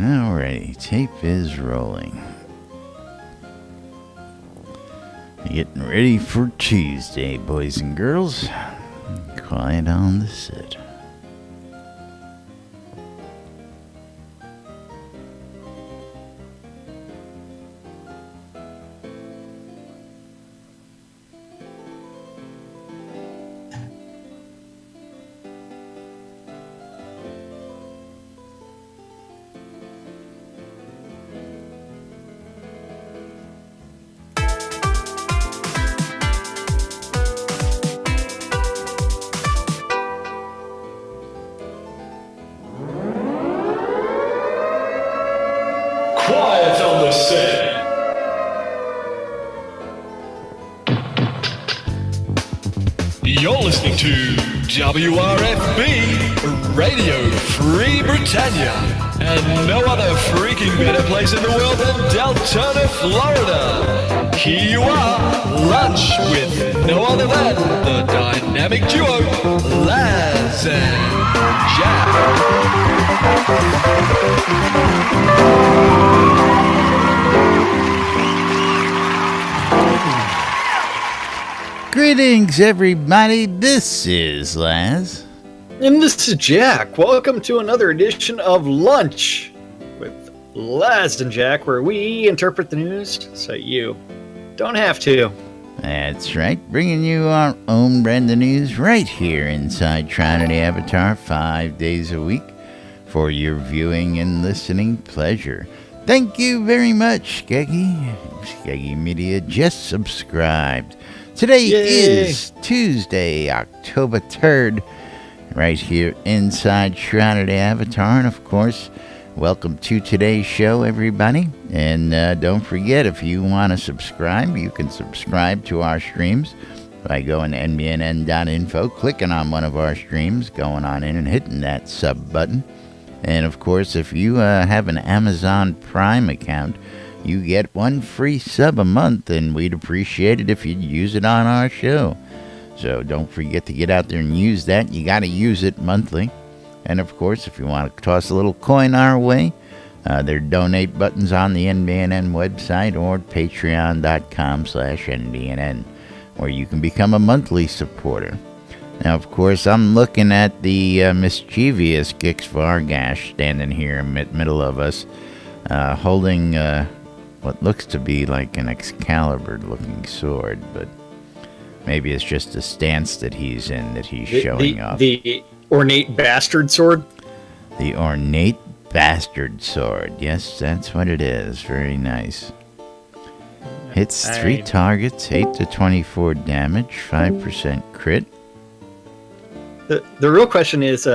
Alrighty, tape is rolling. Getting ready for Tuesday, boys and girls. Quiet on the set. Quiet on the set. You're listening to WRFB Radio Free Britannia, and no other freaking better place in the world than Deltona, Florida. Here you are, lunch with no other than the dynamic duo, Laz and Jack. Greetings, everybody. This is Laz. And this is Jack. Welcome to another edition of Lunch with Laz and Jack, where we interpret the news so you don't have to. That's right, bringing you our own brand of news right here inside Trinity Avatar 5 days a week for your viewing and listening pleasure. Thank you very much, Skeggy. Skeggy Media just subscribed. Today is Tuesday, October 3rd, right here inside Shroud Avatar. And of course, welcome to today's show, everybody. And don't forget, if you want to subscribe, you can subscribe to our streams by going to NBNN.info, clicking on one of our streams, going on in and hitting that sub button. And of course, if you have an Amazon Prime account, you get one free sub a month, and we'd appreciate it if you'd use it on our show. So don't forget to get out there and use that. You got to use it monthly. And of course, if you want to toss a little coin our way, there are donate buttons on the NBNN website or patreon.com/NBNN, where you can become a monthly supporter. Now, of course, I'm looking at the mischievous Gix Vargash standing here in the middle of us, holding what looks to be like an Excalibur-looking sword, but maybe it's just the stance that he's in that he's showing off. The ornate bastard sword? The ornate bastard sword. Yes, that's what it is. Very nice. Hits 3 targets, 8 to 24 damage, 5% crit. The real question is,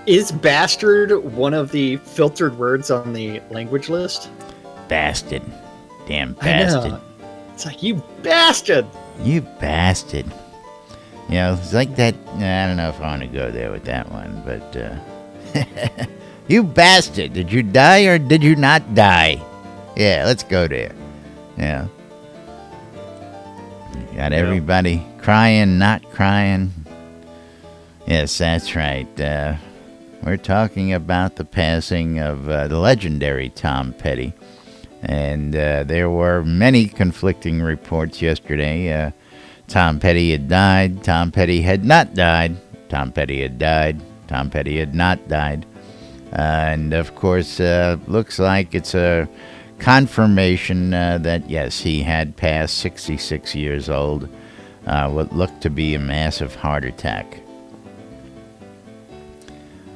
is bastard one of the filtered words on the language list? Bastard. Damn bastard. It's like, you bastard! You bastard. You know, it's like that. I don't know if I want to go there with that one, but you bastard. Did you die or did you not die? Yeah, let's go there. Yeah. Got everybody crying, not crying. Yes, that's right. We're talking about the passing of the legendary Tom Petty. And there were many conflicting reports yesterday. Tom Petty had died. Tom Petty had not died. Tom Petty had died. Tom Petty had not died. And, of course, looks like it's a confirmation that, yes, he had passed 66 years old. What looked to be a massive heart attack.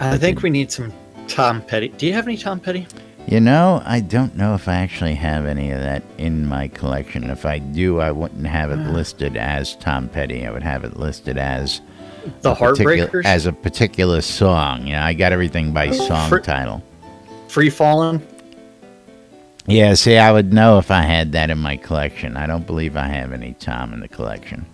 I think we need some Tom Petty. Do you have any Tom Petty? You know, I don't know if I actually have any of that in my collection. If I do, I wouldn't have it listed as Tom Petty. I would have it listed as the Heartbreakers, as a particular song. You know, I got everything by song title. Free Fallin'. Yeah, see, I would know if I had that in my collection. I don't believe I have any Tom in the collection.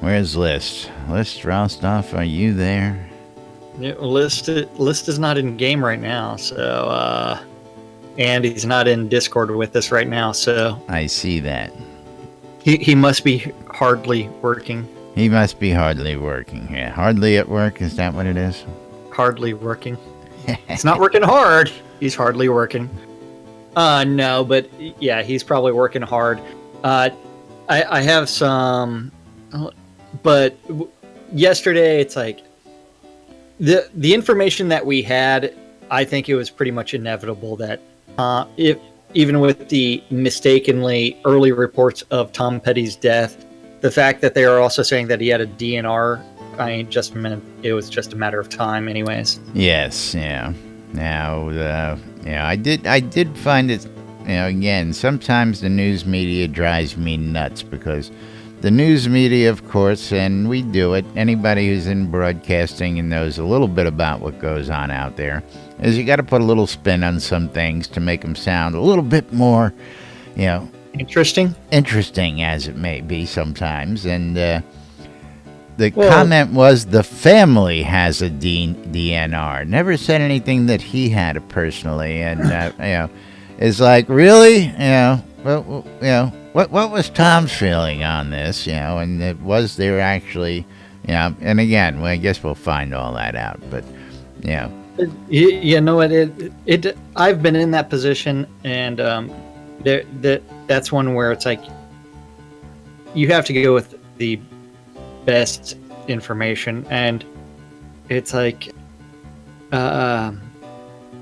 Where's List? List Rostov, are you there? Yeah, List is not in game right now, so and he's not in Discord with us right now, so I see that. He must be hardly working. He must be hardly working. Yeah, hardly at work, is that what it is? Hardly working. He's not working hard. He's hardly working. No, but yeah, he's probably working hard. I have some, but yesterday it's like the information that we had. I think it was pretty much inevitable that if even with the mistakenly early reports of Tom Petty's death, the fact that they are also saying that he had a DNR, I mean, just meant it was just a matter of time, anyways. Yes, yeah. Now, I did find it, again, sometimes the news media drives me nuts because the news media, of course, and we do it, anybody who's in broadcasting and knows a little bit about what goes on out there, is you got to put a little spin on some things to make them sound a little bit more, Interesting as it may be sometimes. And the comment was the family has a DNR. Never said anything that he had it personally. And, it's like, really? What was Tom's feeling on this? And was there actually, and again, I guess we'll find all that out. But, You know what? I've been in that position, and that's one where it's like you have to go with the best information, and it's like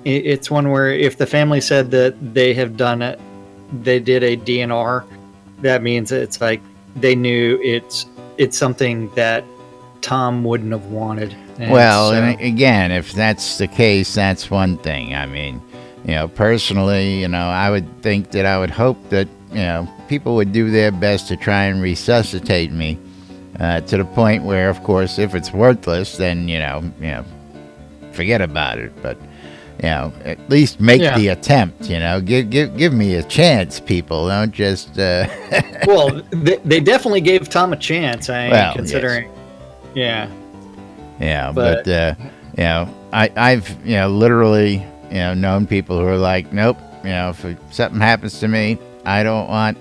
it's one where if the family said that they have done it, they did a DNR, that means it's like they knew it's something that Tom wouldn't have wanted. And again, if that's the case, that's one thing. I mean, personally, I would think that I would hope that, people would do their best to try and resuscitate me to the point where, of course, if it's worthless, then, forget about it. But, at least make the attempt, give me a chance, people. Don't just... Well, they definitely gave Tom a chance, considering... Yes. Yeah, but I've literally known people who are like, nope, if something happens to me, I don't want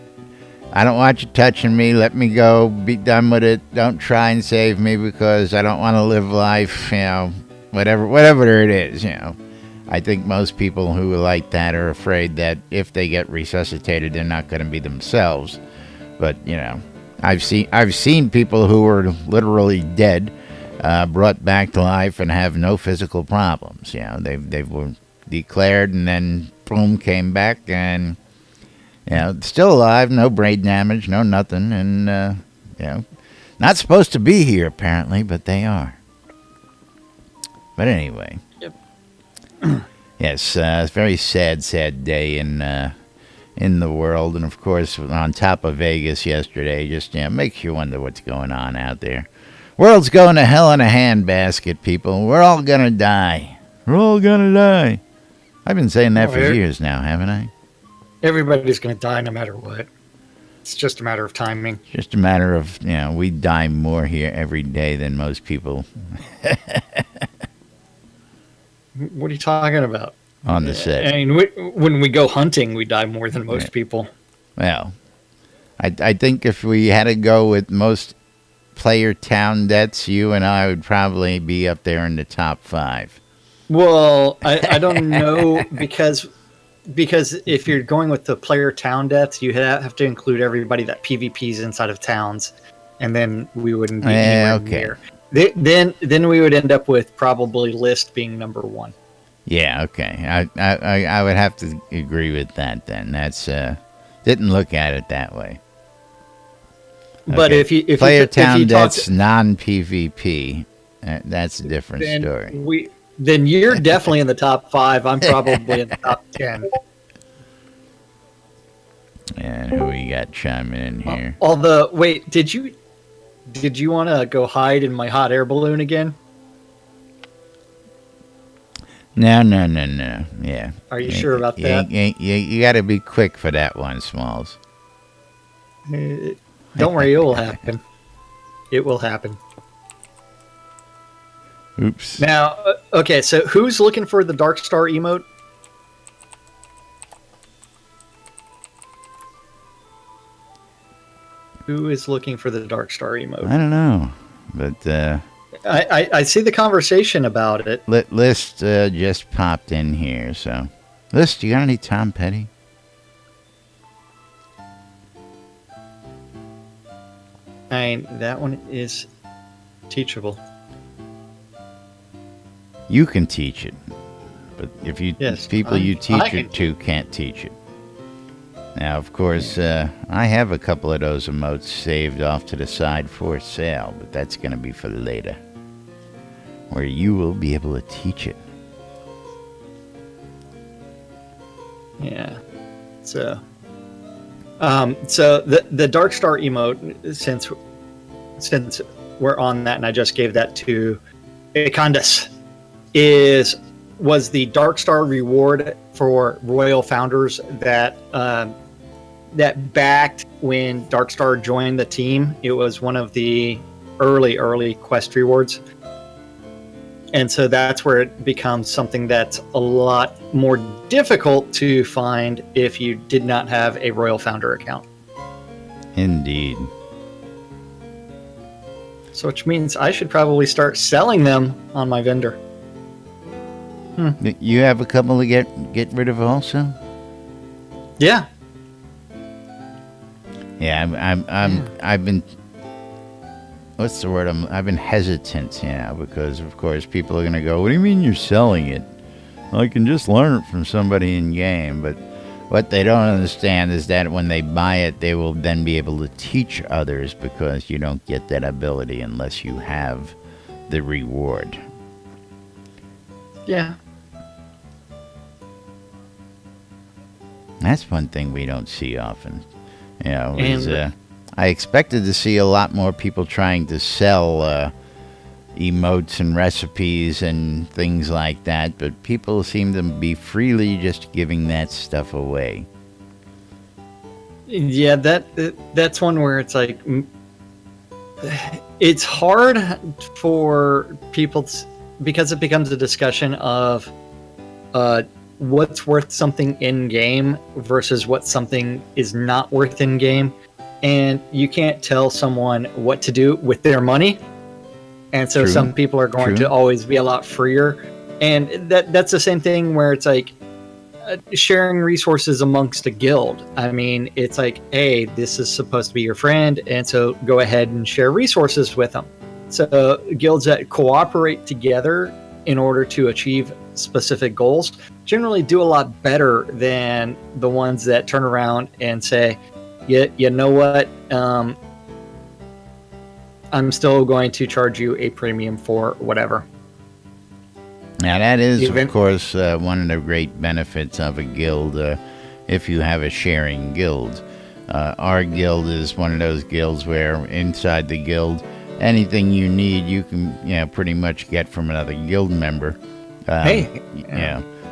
you touching me. Let me go. Be done with it. Don't try and save me because I don't want to live life. Whatever it is. I think most people who are like that are afraid that if they get resuscitated, they're not going to be themselves. But I've seen people who were literally dead. Brought back to life and have no physical problems. They were declared and then boom, came back and still alive, no brain damage, no nothing, and not supposed to be here apparently, but they are. But anyway, yep. Yes, it's a very sad day in the world, and of course on top of Vegas yesterday, just makes you wonder what's going on out there. World's going to hell in a handbasket, people. We're all going to die. We're all going to die. I've been saying that for years now, haven't I? Everybody's going to die no matter what. It's just a matter of timing. Just a matter of, we die more here every day than most people. What are you talking about? On the set. I mean, when we go hunting, we die more than most people. Well, I think if we had to go with most player town deaths, you and I would probably be up there in the top 5. Well, I don't know because if you're going with the player town deaths, you have to include everybody that PvPs inside of towns, and then we wouldn't be anywhere near. Then we would end up with probably List being number 1. Yeah, okay. I would have to agree with that then. That's didn't look at it that way. But okay. if player town deaths non-PvP, that's a different story. Then you're definitely in the top 5. I'm probably in the top 10. And who we got chiming in here? Wait, did you want to go hide in my hot air balloon again? No. Yeah. Are you sure about that? You got to be quick for that one, Smalls. Don't worry, it will happen. It will happen. Oops. Now, okay, so who's looking for the Dark Star emote? Who is looking for the Dark Star emote? I don't know, but I see the conversation about it. List just popped in here, so. List, you got any Tom Petty? That one is teachable. You can teach it. But if people you teach it to can't teach it. Now, of course, I have a couple of those emotes saved off to the side for sale, but that's going to be for later, where you will be able to teach it. Yeah. So the Dark Star emote, since we're on that, and I just gave that to Econdas, was the Dark Star reward for Royal Founders that backed when Dark Star joined the team. It was one of the early quest rewards. And so that's where it becomes something that's a lot more difficult to find if you did not have a Royal Founder account. Indeed. So which means I should probably start selling them on my vendor. You have a couple to get rid of also? Yeah. Yeah, I've been, what's the word? I've been hesitant, because of course people are going to go, what do you mean you're selling it? Well, I can just learn it from somebody in game. But what they don't understand is that when they buy it, they will then be able to teach others, because you don't get that ability unless you have the reward. Yeah. That's one thing we don't see often. I expected to see a lot more people trying to sell emotes and recipes and things like that, but people seem to be freely just giving that stuff away. Yeah, that's one where it's like, it's hard for people because it becomes a discussion of what's worth something in game versus what something is not worth in game, and you can't tell someone what to do with their money, and so some people are going to always be a lot freer, and that's the same thing where it's like sharing resources amongst a guild. I mean, it's like, hey, this is supposed to be your friend, and so go ahead and share resources with them. So guilds that cooperate together in order to achieve specific goals generally do a lot better than the ones that turn around and say, you know what, I'm still going to charge you a premium for whatever. Now that is, of course, one of the great benefits of a guild, if you have a sharing guild. Our guild is one of those guilds where inside the guild, anything you need, you can pretty much get from another guild member.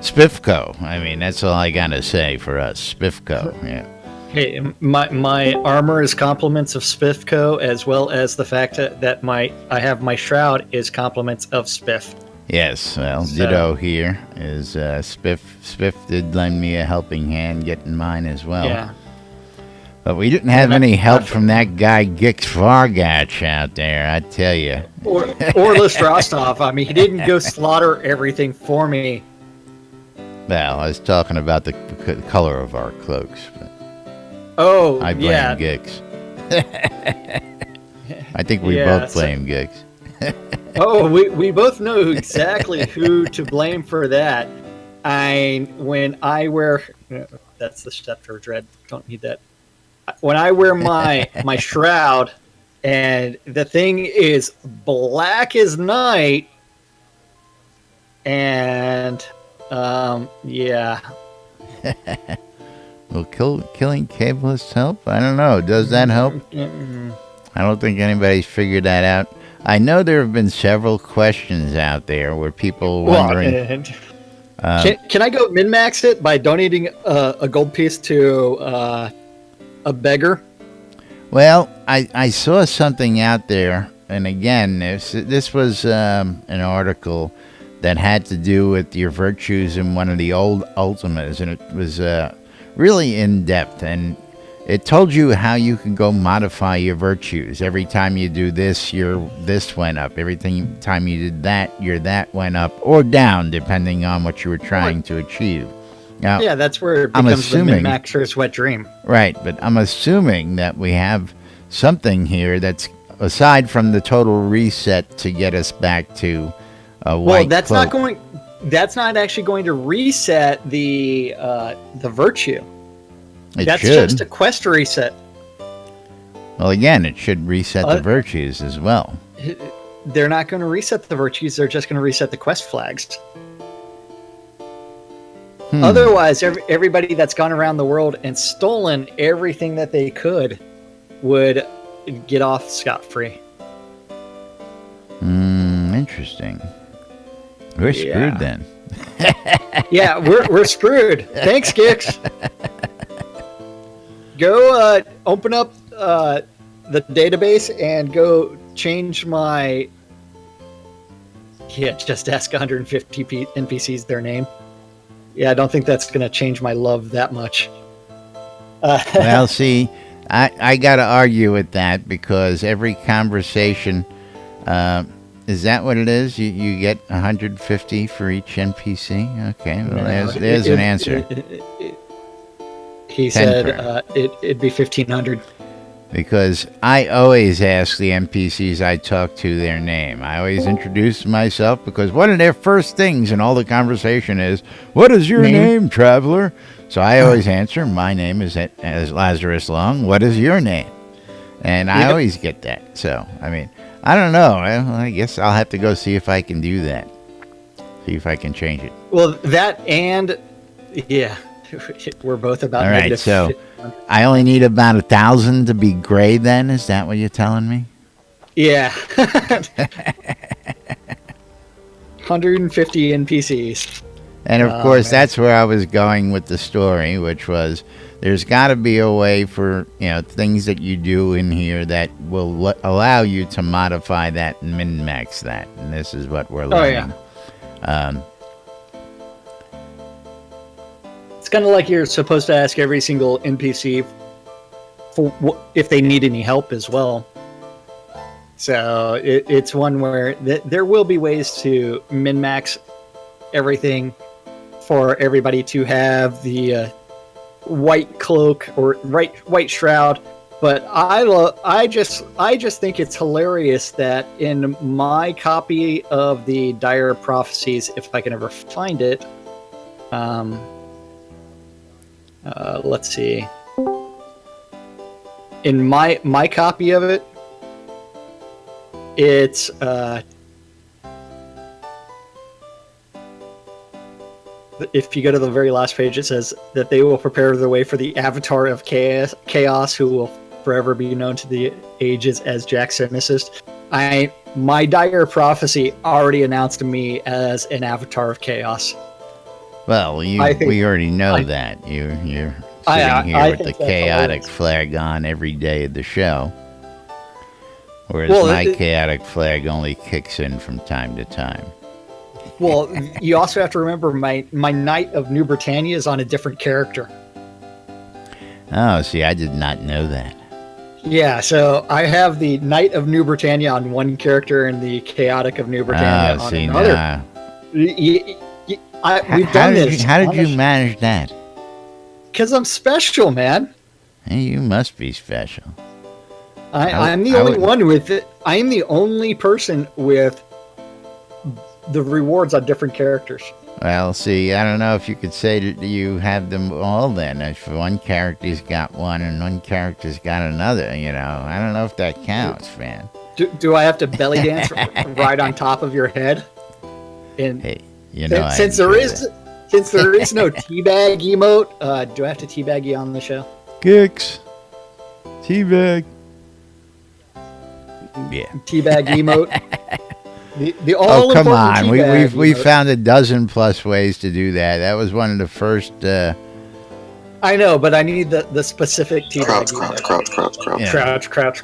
Spiffco. I mean, that's all I gotta say for us. Spiffco. Yeah. Hey, my armor is compliments of Spiffco, as well as the fact that I have my shroud is compliments of Spiff. Yes, well, ditto here is Spiff. Spiff did lend me a helping hand getting mine as well. Yeah. But we didn't have any help from that guy Gix Vargach out there, I tell you. Or List Rostov. I mean, he didn't go slaughter everything for me. Well, I was talking about the color of our cloaks. But I blame Gix. I think we both blame Gix. We both know exactly who to blame for that. When I wear... That's the Scepter of Dread. Don't need that. When I wear my shroud and the thing is black as night, and yeah. Will killing Cabalists help? I don't know. Does that help? I don't think anybody's figured that out. I know there have been several questions out there where people are wondering... can I go min-max it by donating a gold piece to a beggar? Well, I saw something out there, and again, this was an article that had to do with your virtues in one of the old Ultimas, and it was really in-depth, and it told you how you can go modify your virtues. Every time you do this, your this went up. Every time you did that, your that went up or down, depending on what you were trying to achieve. Now, Yeah, that's where it becomes the min-maxer's wet dream. Right, but I'm assuming that we have something here that's aside from the total reset to get us back to a white Well, that's cloak. not going. That's not actually going to reset the virtue. That's should. just a quest reset. Well, again, it should reset the virtues as well. They're not going to reset the virtues. They're just going to reset the quest flags. Otherwise, everybody that's gone around the world and stolen everything that they could would get off scot-free. Interesting. We're screwed then. Yeah, we're screwed. Thanks, Gix. Go open up the database and go change my... Yeah, just ask 150 NPCs their name. Yeah, I don't think that's going to change my love that much. Well, see, I got to argue with that because every conversation, is that what it is? You get 150 for each NPC? Okay, well, there's an answer. He said it'd be 1,500. Because I always ask the NPCs I talk to their name. I always introduce myself because one of their first things in all the conversation is, "What is your name, traveler?" So I always answer, "My name is Lazarus Long. What is your name?" And I always get that. So, I mean, I don't know. I guess I'll have to go see if I can do that. See if I can change it. Well, that and, yeah, we're both about all right, negative. so I only need about 1,000 to be gray then? Is that what you're telling me? Yeah. 150 NPCs. And of course, that's where I was going with the story, which was there's got to be a way for, things that you do in here that will allow you to modify that and min-max that. And this is what we're learning. Oh, yeah. It's kind of like you're supposed to ask every single NPC for if they need any help as well. So it's one where there will be ways to min-max everything for everybody to have the white cloak or white shroud. But I just think it's hilarious that in my copy of the Dire Prophecies, if I can ever find it, let's see. In my copy of it, it's if you go to the very last page, it says that they will prepare the way for the avatar of chaos, who will forever be known to the ages as Jack Cynicist. My Dire Prophecy already announced me as an avatar of chaos. Well, we already know that. You're sitting here with the chaotic flag on every day of the show. Whereas my chaotic flag only kicks in from time to time. Well, you also have to remember my Knight of New Britannia is on a different character. Oh, see, I did not know that. Yeah, so I have the Knight of New Britannia on one character and the Chaotic of New Britannia on another. We've done this. How did you manage that? Because I'm special, man. Hey, you must be special. I'm the only one with it. I am the only person with the rewards on different characters. Well, see, I don't know if you could say that you have them all then. If one character's got one and one character's got another, I don't know if that counts, man. Do I have to belly dance right on top of your head? And hey, since there is no teabag emote, do I have to teabag you on the show? Gix, teabag. Yeah. Teabag emote. The oh, come on. We found a dozen plus ways to do that. That was one of the first. I know, but I need the specific teabag.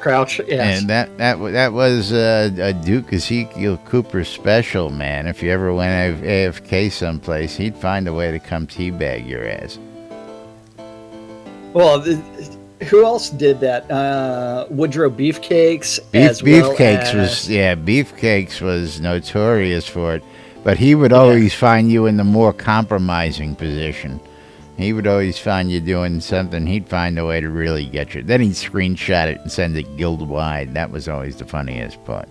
Crouch. Yes. And that was a Duke Ezekiel Cooper special, man. If you ever went AFK someplace, he'd find a way to come teabag your ass. Well, who else did that? Woodrow Beefcakes, as well Beefcakes as Beefcakes was notorious for it, but he would Yeah. always find you in the more compromising position. He would always find you doing something. He'd find a way to really get you. Then he'd screenshot it and send it guild wide. That was always the funniest part.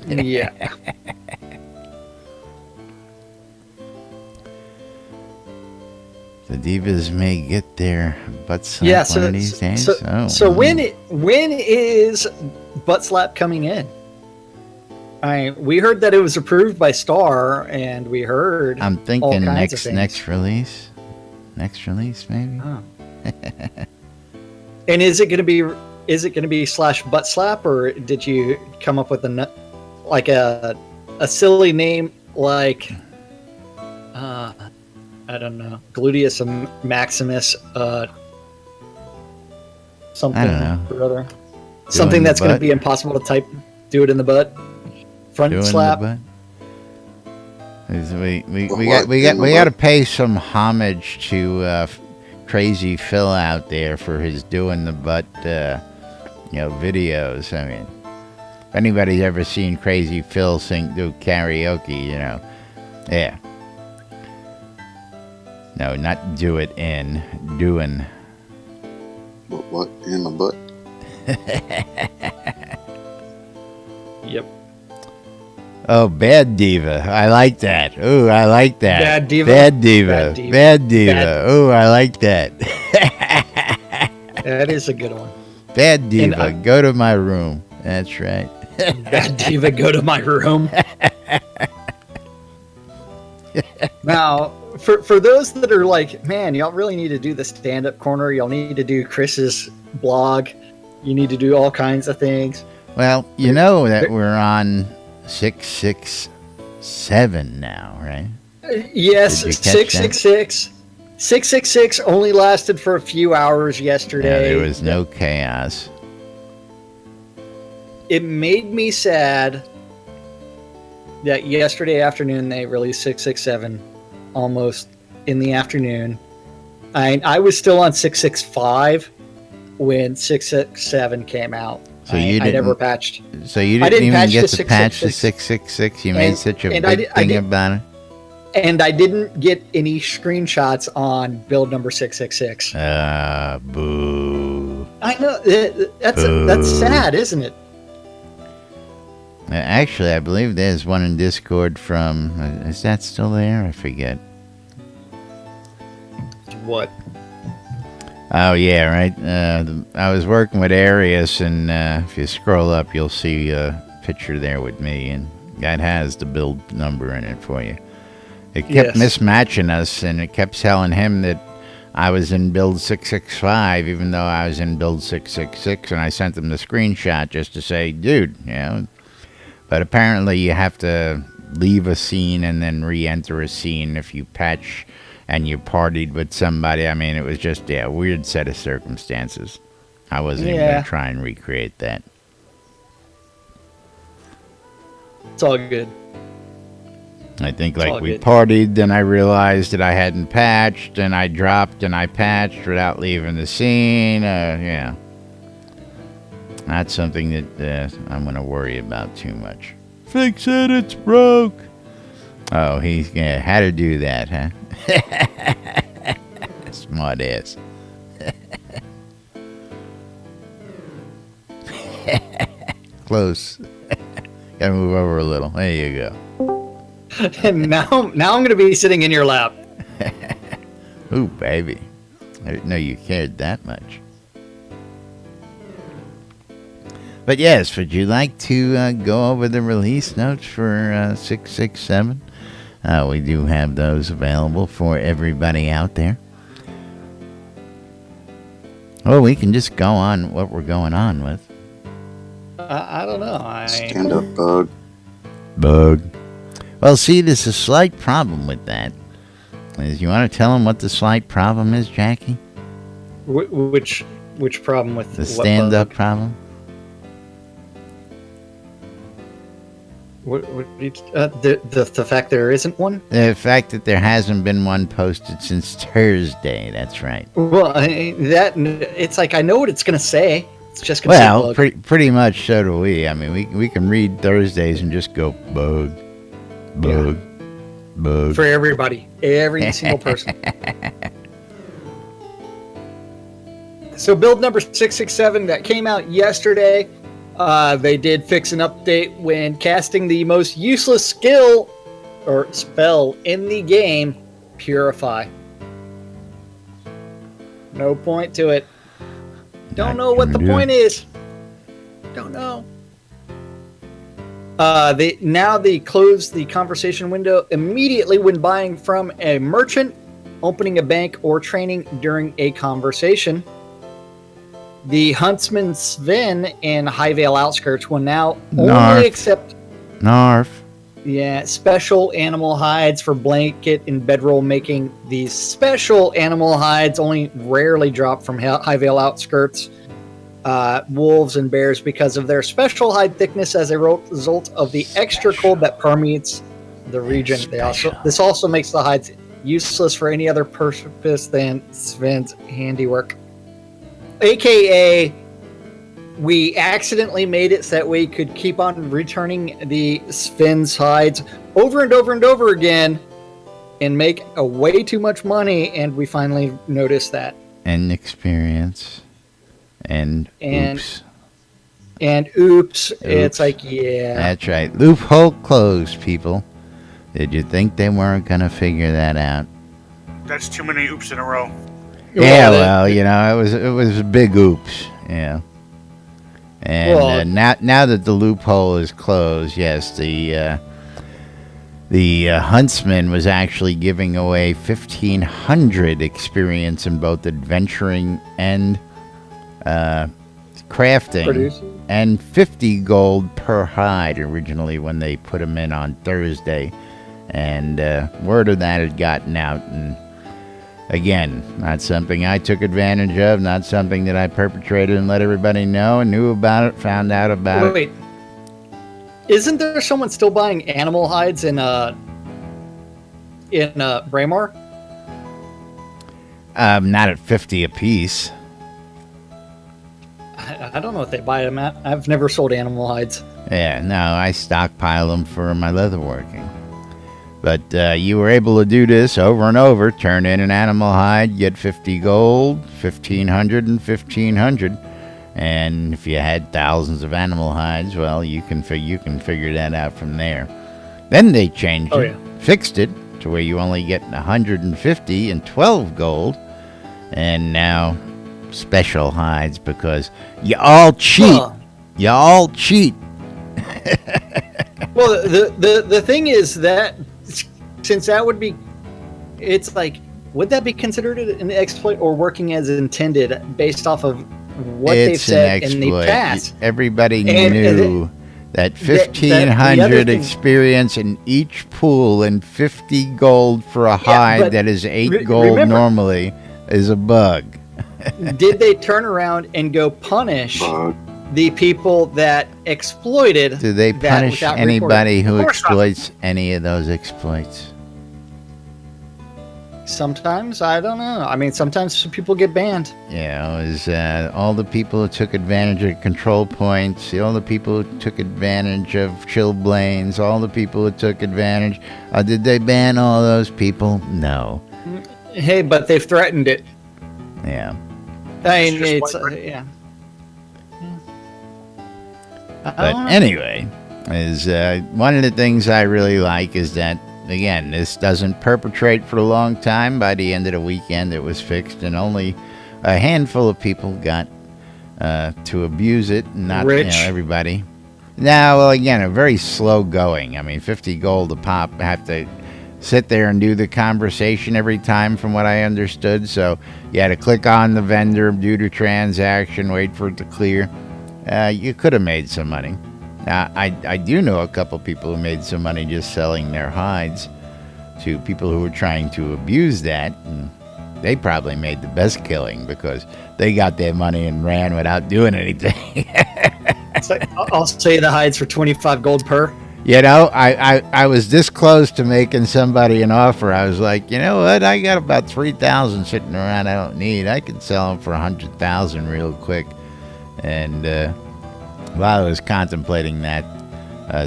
yeah. The divas may get their butt slapped Yeah, one of these days. so when is Butt Slap coming in? We heard that it was approved by Star, and we heard I'm all thinking kinds of things. next release. Next release, maybe. Oh. And is it going to be slash Butt Slap, or did you come up with a silly name like I don't know, Gluteus Maximus, something I don't know. or other, something the that's going to butt? be impossible to type. Do it in the butt, front Doing slap. the butt. We What? got to pay some homage to Crazy Phil out there for his doing the butt, videos. I mean, if anybody's ever seen Crazy Phil do karaoke, yeah. No, not do it in, doing. What in the butt? Yep. Oh, Bad Diva. I like that. Ooh, I like that. Bad Diva? Bad Diva. Bad Diva. Bad Diva. Bad- Ooh, I like that. That is a good one. Bad Diva. And I- Go to my room. That's right. Bad Diva, go to my room. Now, for those that are like, man, y'all really need to do the stand-up corner. Y'all need to do Chris's blog. You need to do all kinds of things. Well, you know that we're on 667 now, right? Yes, Did you catch 666. 666 only lasted for a few hours Yeah, yesterday. there was no chaos. It made me sad that yesterday afternoon they released 667 almost in the afternoon. I was still on 665 when 667 came out. So I never didn't- patched. So you I didn't didn't even patch get to to patch the 666. 666. You made And- such a and big I thing did- about it. And I didn't get any screenshots on build number 666. Boo. I know that's sad, isn't it? Actually, I believe there's one in Discord from. Is that still there? I forget. What? Oh yeah, right. I was working with Arius, and if you scroll up, you'll see a picture there with me, and that has the build number in it for you. It kept Yes. mismatching us, and it kept telling him that I was in build 665, even though I was in build 666, and I sent him the screenshot just to say, dude, But apparently you have to leave a scene and then re-enter a scene if you patch and you partied with somebody. I mean, it was just a weird set of circumstances. I wasn't even going Yeah. to try and recreate that. It's all good. I think all like we good. partied, then I realized that I hadn't patched, and I dropped and I patched without leaving the scene. Yeah. Not something that I'm going to worry about too much. Fix it, it's broke. Oh, how to do that, huh? Smart ass. Close. Gotta move over a little. There you go. And now I'm going to be sitting in your lap. Ooh, baby. I didn't know you cared that much. But yes, would you like to go over the release notes for 667? We do have those available for everybody out there. Well, we can just go on what we're going on with. I don't know. Stand up, bug. Bug. Well, see, there's a slight problem with that. You want to tell them what the slight problem is, Jackie? Which problem with The what stand-up bug? problem? The fact there isn't one? The fact that there hasn't been one posted since Thursday. That's right. Well, it's like I know what it's going to say. It's just going to say Well, bug. pretty much so do we. I mean, we can read Thursdays and just go bug, bug, bug. For everybody, every single person. So build number 667 that came out yesterday. They did fix an update when casting the most useless skill or spell in the game, Purify. No point to it. Don't know what the point is. Don't know. They close the conversation window immediately when buying from a merchant, opening a bank, or training during a conversation. The Huntsman Sven in Highvale Outskirts will now only accept special animal hides for blanket and bedroll, making these special animal hides only rarely drop from Highvale Outskirts. Wolves and bears because of their special hide thickness as a result of the extra cold that permeates the region. This also makes the hides useless for any other purpose than Sven's handiwork. AKA, we accidentally made it so that we could keep on returning the Sven's hides over and over and over again and make way too much money, and we finally noticed that. And experience. And oops. And oops. It's like, yeah. That's right. Loophole closed, people. Did you think they weren't going to figure that out? That's too many oops in a row. Yeah, well, it was a big oops, yeah. And now that the loophole is closed, yes, the Huntsman was actually giving away 1,500 experience in both adventuring and crafting, and 50 gold per hide originally when they put them in on Thursday. And word of that had gotten out, and again, not something I took advantage of, not something that I perpetrated and let everybody know and knew about it, found out about it. Wait, isn't there someone still buying animal hides in Braemar? Not at 50 apiece. I don't know what they buy them at. I've never sold animal hides. Yeah, no, I stockpile them for my leatherworking. But you were able to do this over and over. Turn in an animal hide, get 50 gold, 1,500 and 1,500. And if you had thousands of animal hides, well, you can figure that out from there. Then they changed it, fixed it to where you only get 150 and 12 gold. And now special hides because you all cheat. Huh. You all cheat. Well, the thing is that since that would be, it's like, would that be considered an exploit or working as intended based off of what they've said in the past? Everybody knew that 1,500 experience in each pool and 50 gold for a hide that is 8 gold normally is a bug. Did they turn around and go punish the people that exploited? Do they punish anybody who exploits any of those exploits? Sometimes, I don't know. I mean, sometimes people get banned. Yeah, it was all the people who took advantage of control points, all the people who took advantage of chillblains, all the people who took advantage. Did they ban all those people? No. Hey, but they've threatened it. Yeah. I mean, it's yeah. But anyway, is one of the things I really like is that, again, this doesn't perpetrate for a long time. By the end of the weekend, it was fixed, and only a handful of people got to abuse it, not everybody. Now, well, again, a very slow going. I mean, 50 gold a pop. Have to sit there and do the conversation every time, from what I understood. So you had to click on the vendor, do the transaction, wait for it to clear. You could have made some money. Now, I do know a couple people who made some money just selling their hides to people who were trying to abuse that. And they probably made the best killing because they got their money and ran without doing anything. It's like, I'll say the hides for 25 gold per. You know, I was this close to making somebody an offer. I was like, you know what? I got about 3,000 sitting around I don't need. I could sell them for 100,000 real quick. And while I was contemplating that,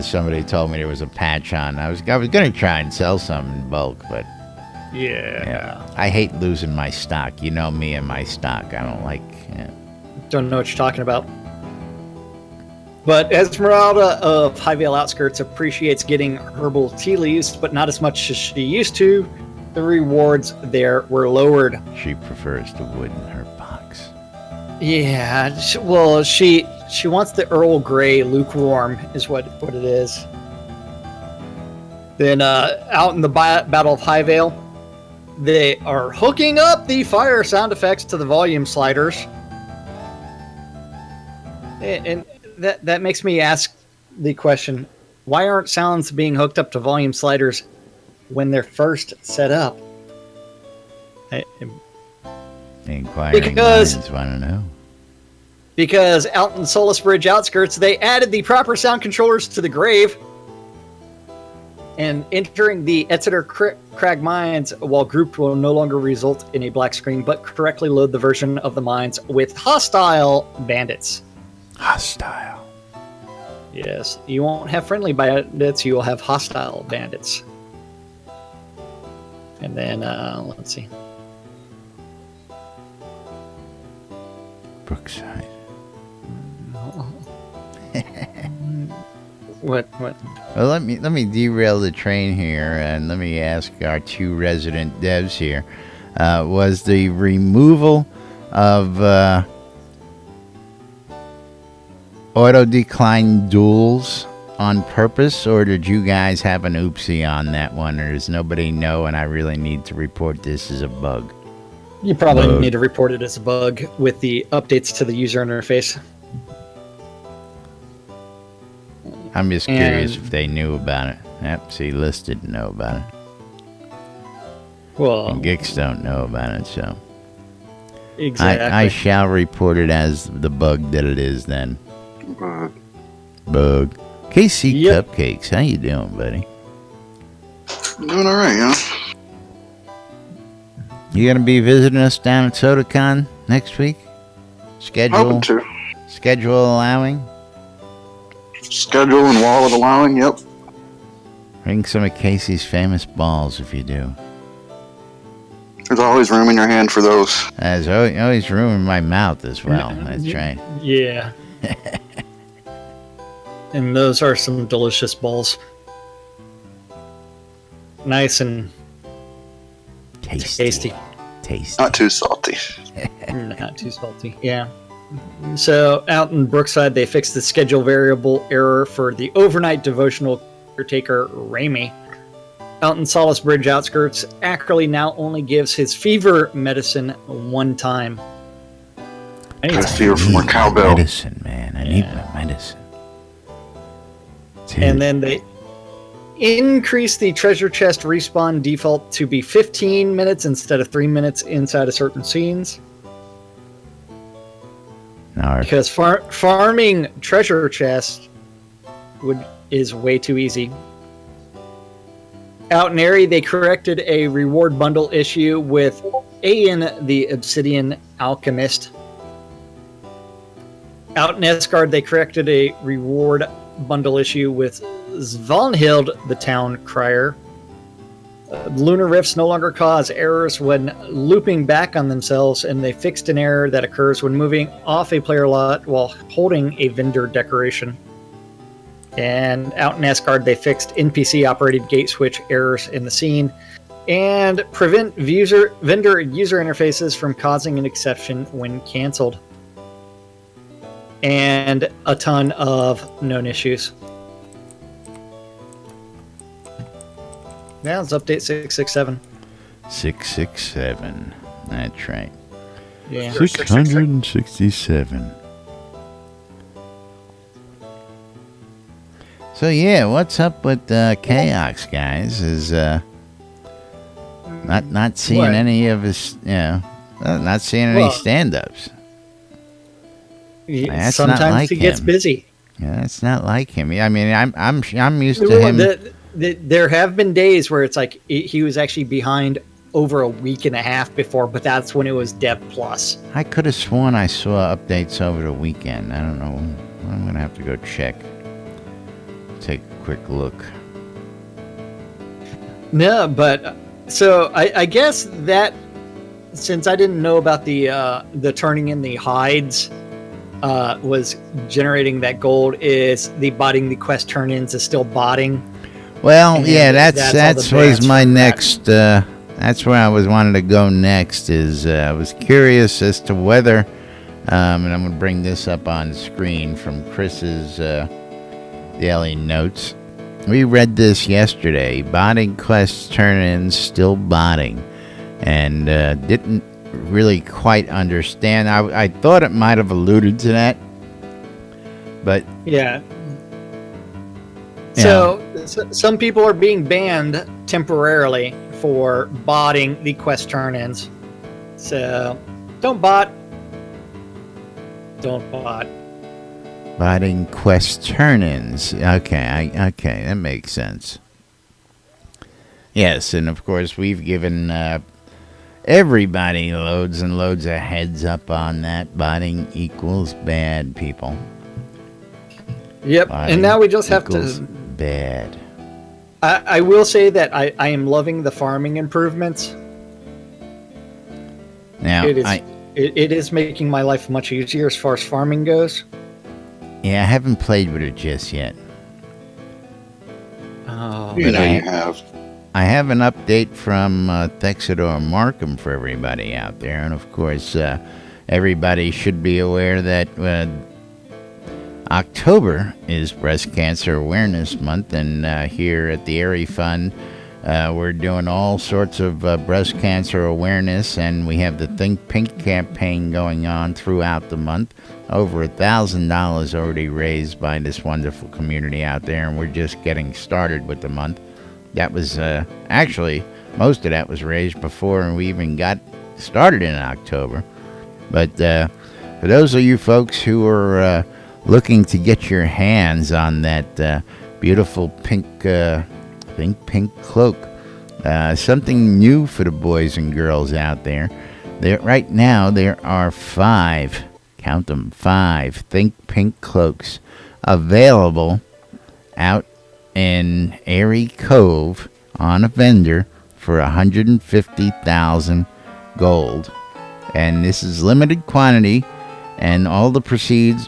somebody told me there was a patch on. I was going to try and sell some in bulk, but Yeah. I hate losing my stock. You know me and my stock. I don't like. Yeah. Don't know what you're talking about. But Esmeralda of Highvale Outskirts appreciates getting herbal tea leaves, but not as much as she used to. The rewards there were lowered. She prefers the wood in her box. Yeah, well, she wants the Earl Grey lukewarm, is what it is. Then out in the Battle of Highvale, they are hooking up the fire sound effects to the volume sliders. And that makes me ask the question, why aren't sounds being hooked up to volume sliders when they're first set up? Inquiring minds want to know. Because out in Solace Bridge Outskirts, they added the proper sound controllers to the grave. And entering the Exeter Crag mines while grouped will no longer result in a black screen, but correctly load the version of the mines with hostile bandits. Hostile. Yes, you won't have friendly bandits, you will have hostile bandits. And then, let's see. Brookside. What? Well, let me derail the train here, and let me ask our two resident devs here: was the removal of auto decline duels on purpose, or did you guys have an oopsie on that one, or does nobody know? And I really need to report this as a bug. You probably need to report it as a bug with the updates to the user interface. I'm just curious if they knew about it. Yep, see, List didn't know about it. Well, And Gix don't know about it, so. exactly. I shall report it as the bug that it is then. Bug. KC Yep. Cupcakes, how you doing, buddy? I'm doing all right, yeah. You gonna be visiting us down at SodaCon next week? Hoping to. Schedule allowing? Schedule and wallet allowing, yep. Bring some of Casey's famous balls if you do. There's always room in your hand for those. There's always room in my mouth as well. That's right. Yeah. And those are some delicious balls. Nice and tasty. Not too salty. Not too salty. Yeah. So out in Brookside, they fixed the schedule variable error for the overnight devotional caretaker Raimi. Out in Solace Bridge Outskirts, Ackerley now only gives his fever medicine one time. I need Got fever from more cowbell. Medicine, man. I need my medicine. Dude. And then they increase the treasure chest respawn default to be 15 minutes instead of 3 minutes inside of certain scenes. Because farming treasure chests is way too easy. Out in Erie, they corrected a reward bundle issue with Aeon the Obsidian Alchemist. Out in Esgard, they corrected a reward bundle issue with Svanhild the Town Crier. Lunar rifts no longer cause errors when looping back on themselves, and they fixed an error that occurs when moving off a player lot while holding a vendor decoration. And out in Asgard, they fixed NPC-operated gate switch errors in the scene and prevent vendor user interfaces from causing an exception when canceled. And a ton of known issues. Yeah, it's update 667. 667. That's right. Yeah. 667. So yeah, what's up with Chaos, guys? Is not seeing What? any of his, not seeing any stand-ups. That's not Sometimes like he gets him. busy. Yeah, that's not like him. I mean, I'm used to him. There have been days where it's like he was actually behind over a week and a half before, but that's when it was Dev Plus. I could have sworn I saw updates over the weekend. I don't know. I'm gonna have to go check. Take a quick look. No, but so I guess that since I didn't know about the turning in the hides was generating that gold, is the botting the quest turn-ins is still botting. Well, yeah, that was my from next. That's where I was wanting to go next. Is I was curious as to whether, and I'm going to bring this up on screen from Chris's daily notes. We read this yesterday. Botting quests turn-ins still botting, and didn't really quite understand. I thought it might have alluded to that, but yeah. So some people are being banned temporarily for botting the quest turn-ins. So don't bot. Don't bot. botting quest turn-ins. Okay, that makes sense. Yes, and of course we've given everybody loads and loads of heads up on that. Botting equals bad, people. Yep, Botting and now we just have equals to... bad. I will say that I am loving the farming improvements. Now, it is making my life much easier as far as farming goes. I haven't played with it just yet. Oh, You know you have. I have an update from Thexidor Markham for everybody out there. And, of course, everybody should be aware that October is Breast Cancer Awareness Month. And here at the Airy Fund, we're doing all sorts of breast cancer awareness. And we have the Think Pink campaign going on throughout the month. Over $1,000 already raised by this wonderful community out there. And we're just getting started with the month. That was actually, most of that was raised before we even got started in October. But for those of you folks who are looking to get your hands on that beautiful pink cloak, something new for the boys and girls out there. Right now, there are 5, count them, 5 Think Pink cloaks available out in Airy Cove on a vendor for 150,000 gold. And this is limited quantity, and all the proceeds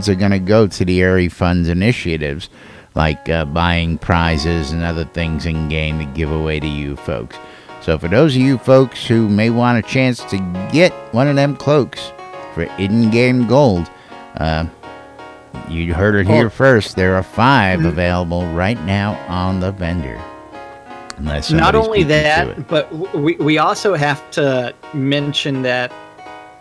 are going to go to the Airy Fund's initiatives, like buying prizes and other things in game to give away to you folks. So for those of you folks who may want a chance to get one of them cloaks for in-game gold, you heard it here first. There are 5 available right now on the vendor. Not only that, but we also have to mention that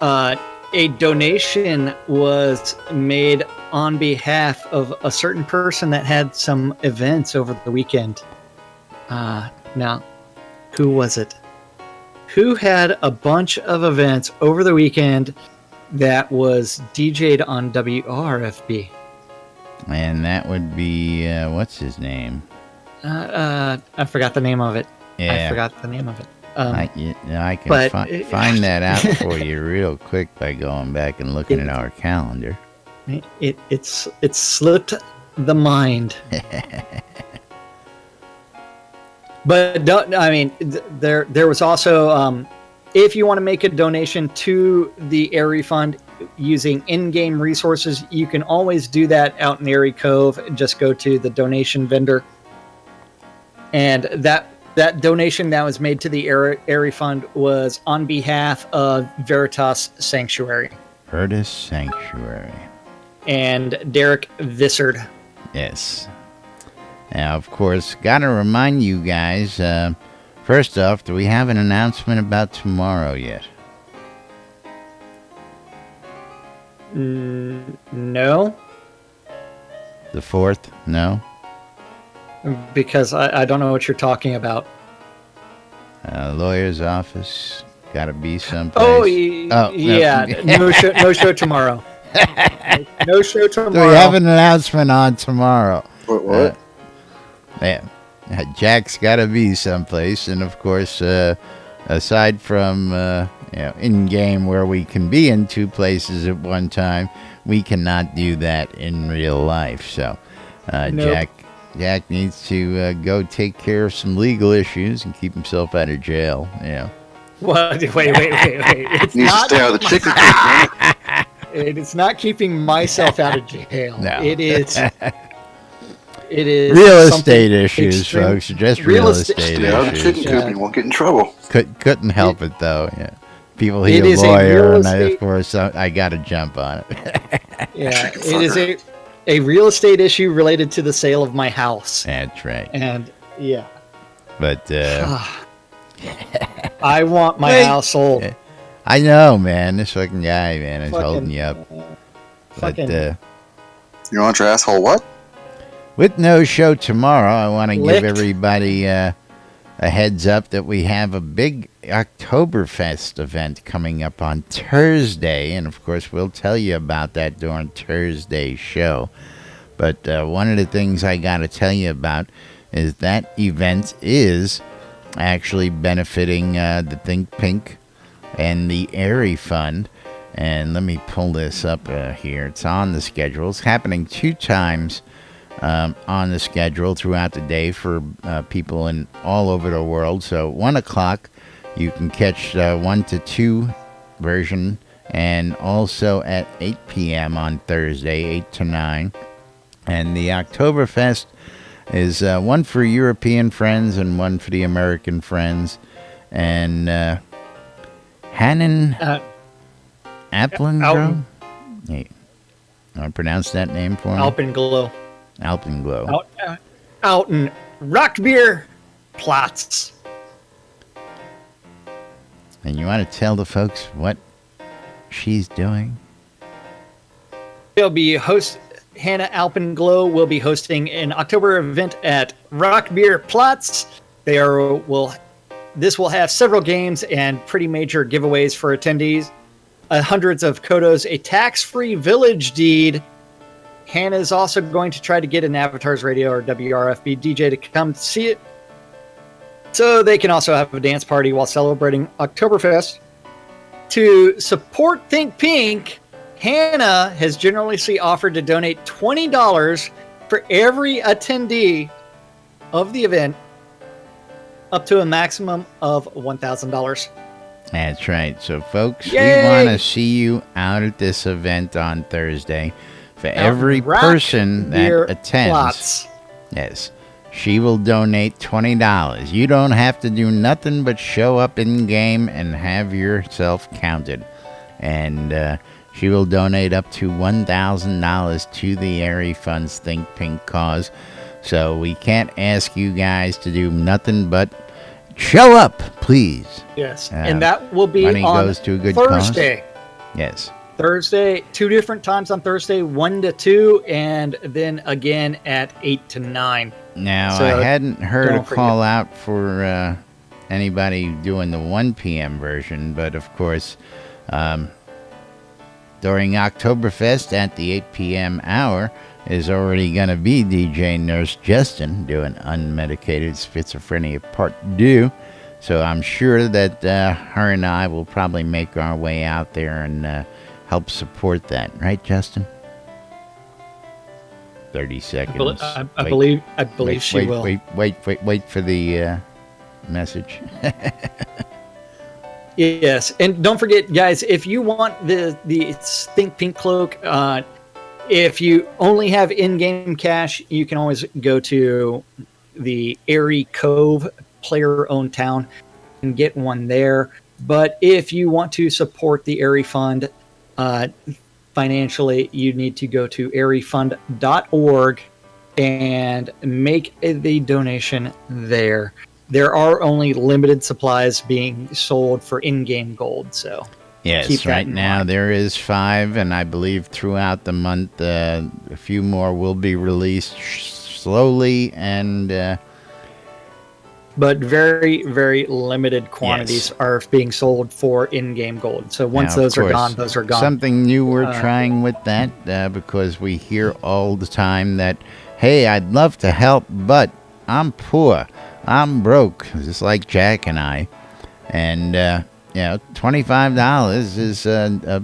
a donation was made on behalf of a certain person that had some events over the weekend. Now, who was it? Who had a bunch of events over the weekend that was DJ'd on WRFB? And that would be, what's his name? I forgot the name of it. Yeah. I forgot the name of it. I can find that out for you real quick by going back and looking at our calendar. It slipped the mind. But there was also, if you want to make a donation to the Airy Fund using in-game resources, you can always do that out in Airy Cove. Just go to the donation vendor, and that donation that was made to the Airy Fund was on behalf of Veritas Sanctuary. Veritas Sanctuary. And Derek Vissard. Yes. Now, of course, got to remind you guys, first off, do we have an announcement about tomorrow yet? No. The 4th? No? Because I don't know what you're talking about. Lawyer's office. Got to be someplace. Yeah. No show tomorrow. No show So tomorrow. we have an announcement on tomorrow. What? Yeah. Jack's got to be someplace. And, of course, aside from in-game where we can be in two places at one time, we cannot do that in real life. So Nope. Jack needs to go take care of some legal issues and keep himself out of jail. What? Wait. It's Needs to not, stay out of the chicken coop, man. it's not keeping myself out of jail. No. It is. It is Real something estate issues, extreme- folks. Just real real estate- estate Stay out of the chicken issues. coop and you won't get in trouble. Couldn't help it, though. Yeah. People It hear is a lawyer, real and of estate- course, I got to jump on it. Yeah, it is a real estate issue related to the sale of my house. That's right. And yeah, But I want my Wait. house sold. Yeah. I know, man. This fucking guy, man, is Fucking- holding you up. But fucking- You want your asshole what? with no show tomorrow, I want to give Licked. everybody a heads up that we have a big Oktoberfest event coming up on Thursday. And, of course, we'll tell you about that during Thursday's show. But one of the things I got to tell you about is that event is actually benefiting the Think Pink and the Airy Fund. And let me pull this up here. It's on the schedule. It's happening 2 times on the schedule throughout the day for people in all over the world. So 1 o'clock, you can catch 1 to 2 version, and also at 8 p.m. on Thursday, 8 to 9. And the Oktoberfest is one for European friends and one for the American friends. And Hannon Applenglow? Hey, want to pronounce that name for me? Alpenglow. Alpenglow. Out in Rockbeer Platz. And you want to tell the folks what she's doing? Hannah Alpenglow will be hosting an October event at Rockbeer Platz. This will have several games and pretty major giveaways for attendees. Hundreds of Kodos, a tax-free village deed. Hannah is also going to try to get an Avatars Radio or WRFB DJ to come see it, so they can also have a dance party while celebrating Oktoberfest. To support Think Pink, Hannah has generously offered to donate $20 for every attendee of the event, up to a maximum of $1,000. That's right. So, folks, Yay! we want to see you out at this event on Thursday. For every person that attends, Lots. yes, she will donate $20. You don't have to do nothing but show up in game and have yourself counted. And she will donate up to $1,000 to the Airy Fund's Think Pink cause. So we can't ask you guys to do nothing but show up, please. Yes, and that will be money on goes to a good cause. Thursday. Yes. Thursday, 2 different times on Thursday, 1 to 2, and then again at 8 to 9. Now, So, I hadn't heard a don't forget. call out for anybody doing the 1 p.m. version, but of course, during Oktoberfest at the 8 p.m. hour is already going to be DJ Nurse Justin doing Unmedicated Schizophrenia Part 2. So I'm sure that her and I will probably make our way out there and help support that. Right, Justin? 30 seconds. I believe she will. Wait for the message. Yes, and don't forget, guys, if you want the Think Pink cloak, if you only have in-game cash, you can always go to the Airy Cove player-owned town and get one there. But if you want to support the Airy Fund financially, you need to go to airyfund.org and make the donation there. There are only limited supplies being sold for in-game gold, so yes, keep that right in now mind. there is 5, and I believe throughout the month a few more will be released slowly and but very, very limited quantities are being sold for in-game gold. So once Now, of those are course, gone, those are gone. Something new we're trying with that because we hear all the time that, hey, I'd love to help, but I'm poor, I'm broke, just like Jack and I. And, $25 is a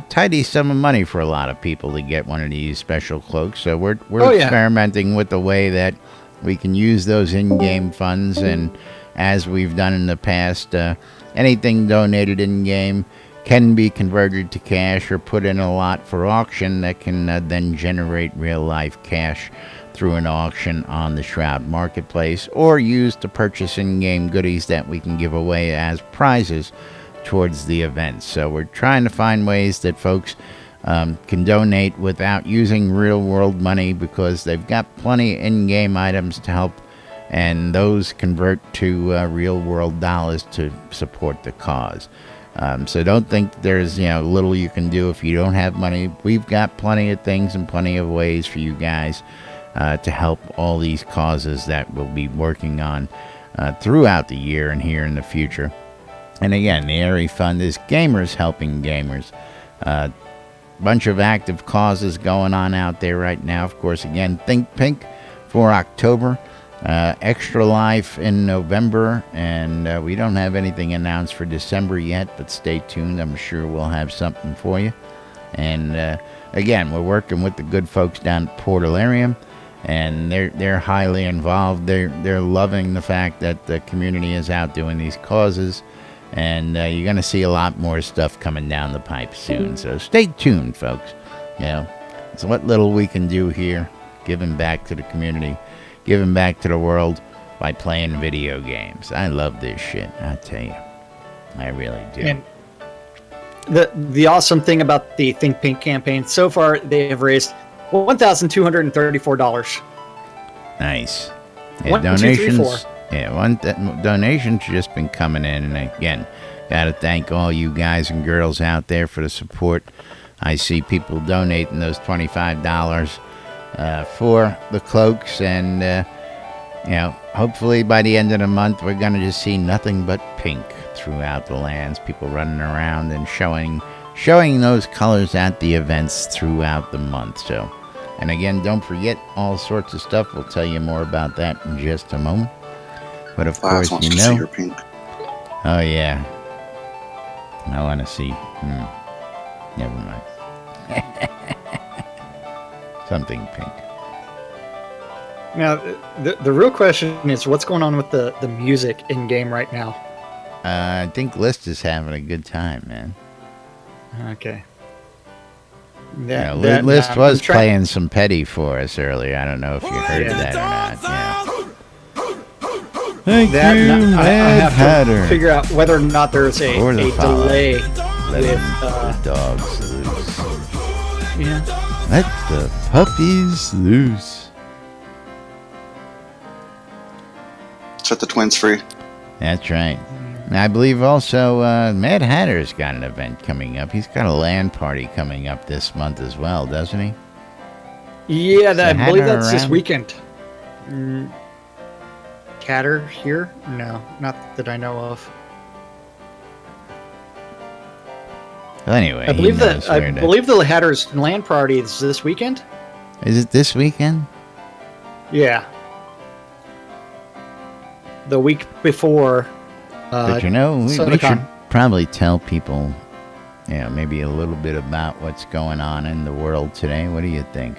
tidy sum of money for a lot of people to get one of these special cloaks. So we're experimenting with the way that we can use those in-game funds, and as we've done in the past, anything donated in-game can be converted to cash or put in a lot for auction that can then generate real-life cash through an auction on the Shroud Marketplace, or used to purchase in-game goodies that we can give away as prizes towards the event. So we're trying to find ways that folks can donate without using real-world money, because they've got plenty of in-game items to help, and those convert to real-world dollars to support the cause. So don't think there's little you can do if you don't have money. We've got plenty of things and plenty of ways for you guys to help all these causes that we'll be working on throughout the year and here in the future. And again, the ARI Fund is gamers helping gamers. Bunch of active causes going on out there right now. Of course, again, Think Pink for October, Extra Life in November, and we don't have anything announced for December yet, but stay tuned. I'm sure we'll have something for you. And again, we're working with the good folks down at Portalarium, and they're highly involved. They're loving the fact that the community is out doing these causes. And you're going to see a lot more stuff coming down the pipe soon. So stay tuned, folks. It's what little we can do here, giving back to the community, giving back to the world by playing video games. I love this shit, I tell you. I really do. And the awesome thing about the Think Pink campaign, so far they have raised $1,234. Nice. One, donations. 2, 3, 4. Yeah, donations just been coming in, and again, got to thank all you guys and girls out there for the support. I see people donating those $25 for the cloaks, and hopefully by the end of the month, we're gonna just see nothing but pink throughout the lands. People running around and showing those colors at the events throughout the month. So, and again, don't forget all sorts of stuff. We'll tell you more about that in just a moment. But of course, wants to see your pink. Oh yeah, I want to see. Never mind. Something pink. Now, the real question is, what's going on with the music in game right now? I think List is having a good time, man. Okay. List was playing some Petty for us earlier. I don't know if you heard that or not. Yeah. Thank you, I have to figure out whether or not there's a delay with the dogs loose. Yeah. Let the puppies loose. Set the twins free. That's right. And I believe also Mad Hatter's got an event coming up. He's got a LAN party coming up this month as well, doesn't he? Yeah, I believe that's this around? weekend. Catter here? No, not that I know of. Well, anyway, I believe the Hatter's LAN party is this weekend. Is it this weekend? Yeah. The week before. But we should probably tell people, maybe a little bit about what's going on in the world today. What do you think?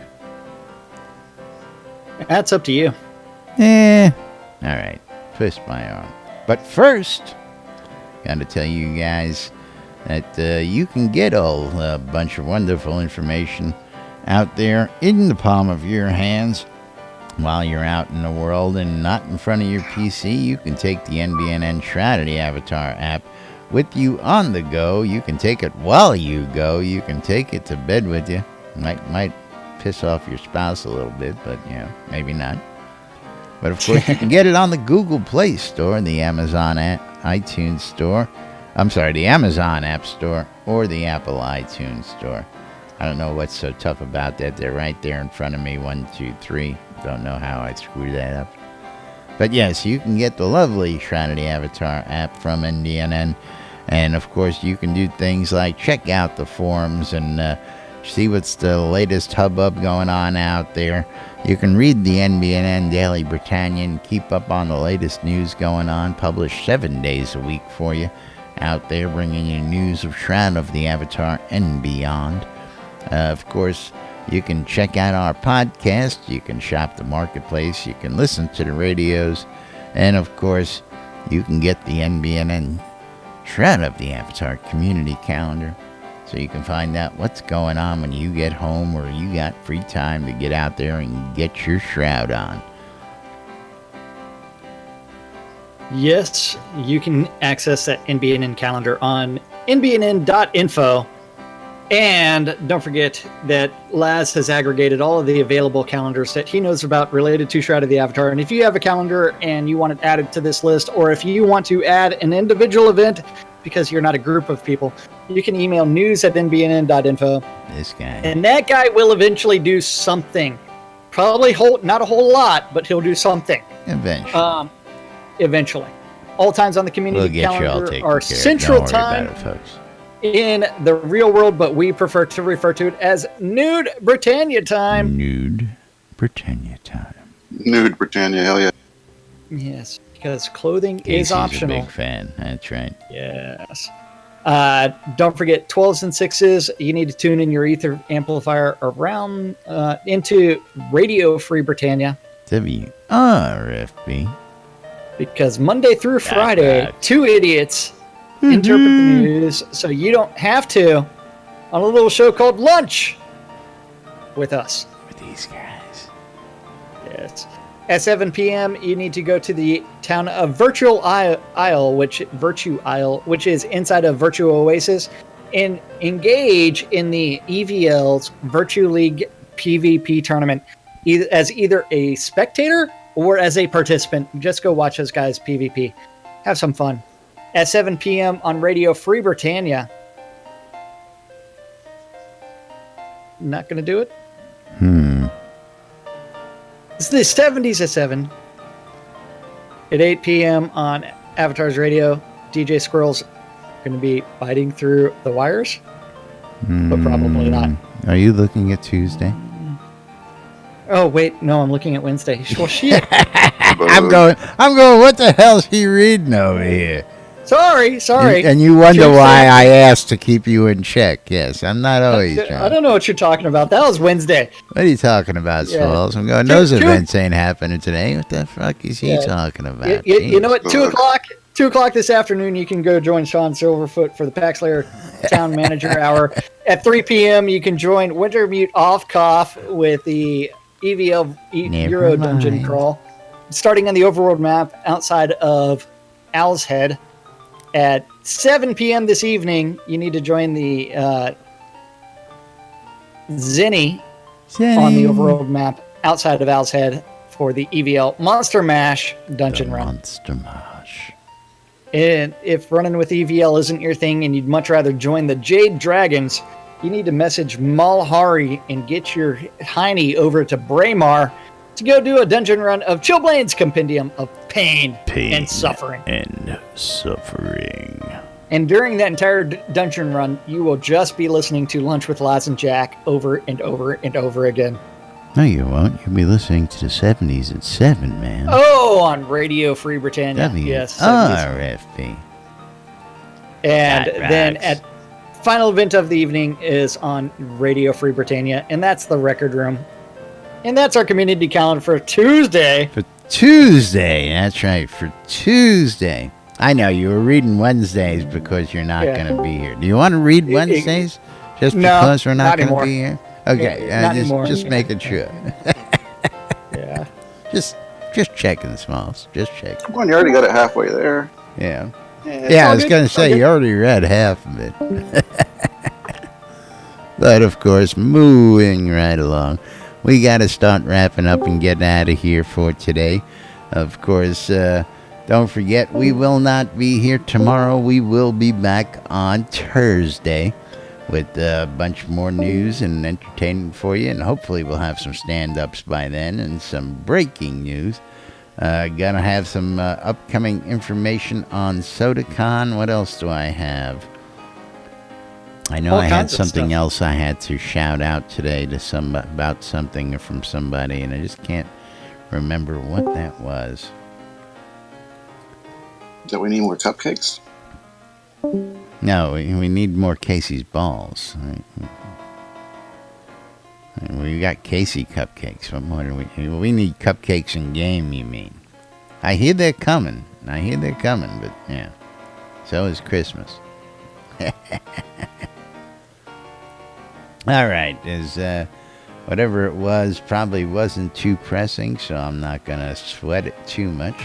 That's up to you. All right, twist my arm. But first, got to tell you guys that you can get a bunch of wonderful information out there in the palm of your hands while you're out in the world and not in front of your PC. You can take the NBNN Shroud Avatar app with you on the go. You can take it while you go. You can take it to bed with you. Might piss off your spouse a little bit, but maybe not. But of course, you can get it on the Google Play Store, the Amazon iTunes Store. I'm sorry, the Amazon App Store or the Apple iTunes Store. I don't know what's so tough about that. They're right there in front of me. 1, 2, 3. Don't know how I screwed that up. But yes, you can get the lovely Shroud of the Avatar app from NBNN. And of course, you can do things like check out the forums and see what's the latest hubbub going on out there. You can read the NBNN Daily Britannian, keep up on the latest news going on, published 7 days a week for you out there, bringing you news of Shroud of the Avatar and beyond. Of course, you can check out our podcast, you can shop the marketplace, you can listen to the radios, and of course, you can get the NBNN Shroud of the Avatar community calendar, so you can find out what's going on when you get home or you got free time to get out there and get your Shroud on. Yes, you can access that NBNN calendar on nbnn.info. And don't forget that Laz has aggregated all of the available calendars that he knows about related to Shroud of the Avatar. And if you have a calendar and you want it added to this list, or if you want to add an individual event because you're not a group of people, you can email news@nbnn.info. This guy. And that guy will eventually do something. Probably not a whole lot, but he'll do something. Eventually. Eventually. All times on the community We'll get you all calendar taken are care of. Central Don't worry Time about it, folks. in the real world, but we prefer to refer to it as Nude Britannia time. Nude Britannia time. Nude Britannia, hell yeah. Yes, because clothing Casey's is optional. a big fan. That's right. Yes. Don't forget 12s and 6s. You need to tune in your ether amplifier around into Radio Free Britannia. WRFB. Because Monday through Friday, two idiots interpret the news, so you don't have to, on a little show called Lunch with us. With these guys. Yes. At 7 p.m., you need to go to the town of Virtual Isle, which is inside of Virtual Oasis, and engage in the EVL's Virtue League PvP tournament as either a spectator or as a participant. Just go watch those guys PvP. Have some fun. At 7 p.m. on Radio Free Britannia. Not going to do it? It's the 70s at 7. At 8 p.m. on Avatar's Radio, DJ Squirrel's going to be biting through the wires, but probably not. Are you looking at Tuesday? Oh, wait. No, I'm looking at Wednesday. Well, shit. I'm going, what the hell's he reading over here? Sorry. And you wonder Tuesday. why I asked to keep you in check. Yes, I'm not always I trying. don't know what you're talking about. That was Wednesday. What are you talking about, Yeah. Swallows? I'm going, those Two- events ain't happening today. What the fuck is he Yeah. talking about? You know what? Jeez. 2 o'clock. 2 o'clock this afternoon, you can go join Sean Silverfoot for the Paxlayer Town Manager Hour. At 3 p.m., you can join Wintermute Off Cough with the EVL Never Euro Dungeon mind. Crawl, starting on the overworld map outside of Owl's Head. At 7 p.m. this evening, you need to join the Zinni on the overworld map outside of Owl's Head for the EVL Monster Mash Dungeon Run. Monster Mash. And if running with EVL isn't your thing and you'd much rather join the Jade Dragons, you need to message Malhari and get your hiney over to Braemar to go do a dungeon run of Chillblade's Compendium of Pain and Suffering. And suffering. And during that entire dungeon run, you will just be listening to Lunch with Laz and Jack over and over and over again. No, you won't. You'll be listening to the 70s at 7, man. Oh, on Radio Free Britannia. Yes. 70s. WRFB. And That then rocks. at final event of the evening is on Radio Free Britannia, and that's the Record Room. And that's our community calendar for Tuesday. For Tuesday. That's right. For Tuesday. I know you were reading Wednesdays because you're not Yeah. going to be here. Do you want to read Wednesdays just No, because we're not not going to anymore. be here? Okay. Not anymore. Just making sure. Yeah. Just checking, Smalls. Just checking. Come on, you already got it halfway there. Yeah. it's Yeah, I all was good. going to It's all say, good. you already read half of it. But, of course, moving right along, we got to start wrapping up and getting out of here for today. Of course, don't forget, we will not be here tomorrow. We will be back on Thursday with a bunch more news and entertainment for you. And hopefully we'll have some stand-ups by then and some breaking news. Gonna have some upcoming information on SodaCon. What else do I have? I know All I had kinds of something stuff. else I had to shout out today to about something from somebody, and I just can't remember what that was. Do we need more cupcakes? No, we need more Casey's balls. We got Casey cupcakes. What more do we? We need cupcakes in game. You mean? I hear they're coming. But yeah, so is Christmas. All right, whatever it was probably wasn't too pressing, so I'm not gonna sweat it too much.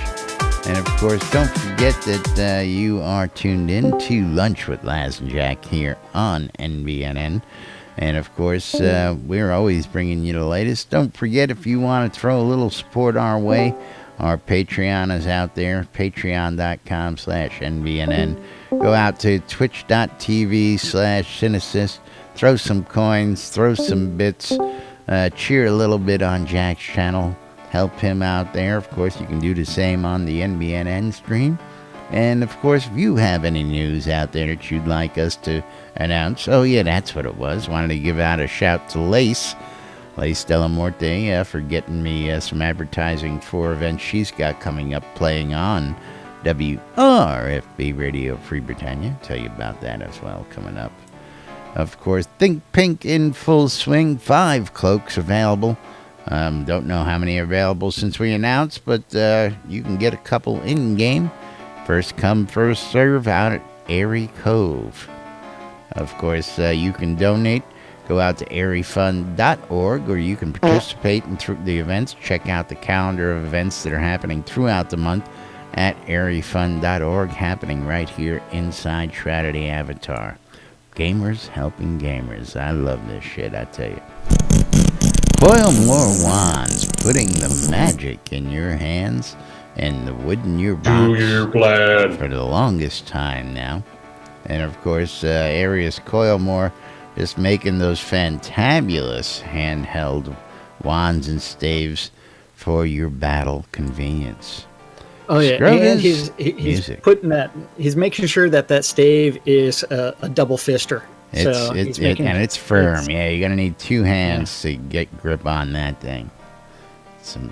And of course, don't forget that you are tuned in to Lunch with Laz and Jack here on NBNN. And of course, we're always bringing you the latest. Don't forget, if you want to throw a little support our way, our Patreon is out there, patreon.com/NBNN. Go out to twitch.tv/Cinesist. Throw some coins, throw some bits, cheer a little bit on Jack's channel. Help him out there. Of course, you can do the same on the NBNN stream. And, of course, if you have any news out there that you'd like us to announce. Oh, yeah, that's what it was. Wanted to give out a shout to Lace Delamorte, for getting me some advertising for events she's got coming up playing on WRFB Radio Free Britannia. Tell you about that as well coming up. Of course, Think Pink in full swing. 5 cloaks available. Don't know how many are available since we announced, but you can get a couple in-game. First come, first serve out at Airy Cove. Of course, you can donate. Go out to airyfund.org, or you can participate in the events. Check out the calendar of events that are happening throughout the month at airyfund.org, happening right here inside Shroud of the Avatar. Gamers helping gamers. I love this shit, I tell you. Coil more wands, putting the magic in your hands and the wood in your box. Do your plan. For the longest time now. And of course, Arius Coilmore just making those fantabulous handheld wands and staves for your battle convenience. Oh yeah, Scrub and is he's music. putting that. He's making sure that stave is a double fister. It's firm. Yeah, you're gonna need 2 hands to get grip on that thing. Some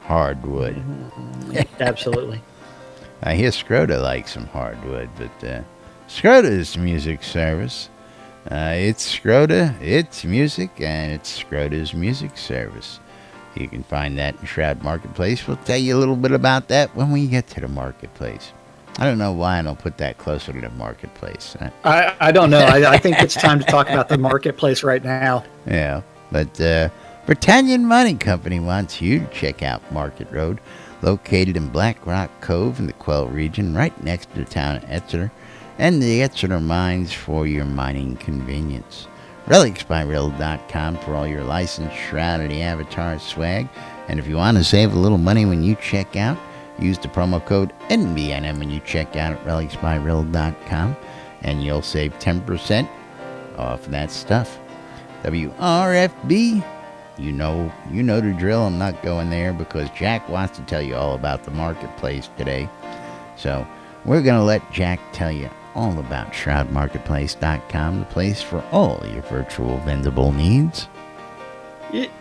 hardwood. Absolutely. I hear Scroda likes some hardwood, but Scroda's music service. It's Scroda, it's music, and it's Scroda's music service. You can find that in Shroud Marketplace. We'll tell you a little bit about that when we get to the marketplace. I don't know why I don't put that closer to the marketplace. I don't know. I think it's time to talk about the marketplace right now. Yeah, but Britannian Mining Company wants you to check out Market Road, located in Black Rock Cove in the Quell region, right next to the town of Exeter, and the Exeter mines for your mining convenience. RelicsByRill.com for all your licensed Shroud of the Avatar swag. And if you want to save a little money when you check out, use the promo code NBNN when you check out at RelicsByRill.com, and you'll save 10% off that stuff. WRFB, you know the drill. I'm not going there because Jack wants to tell you all about the marketplace today. So we're going to let Jack tell you all about ShroudMarketplace.com, the place for all your virtual vendable needs.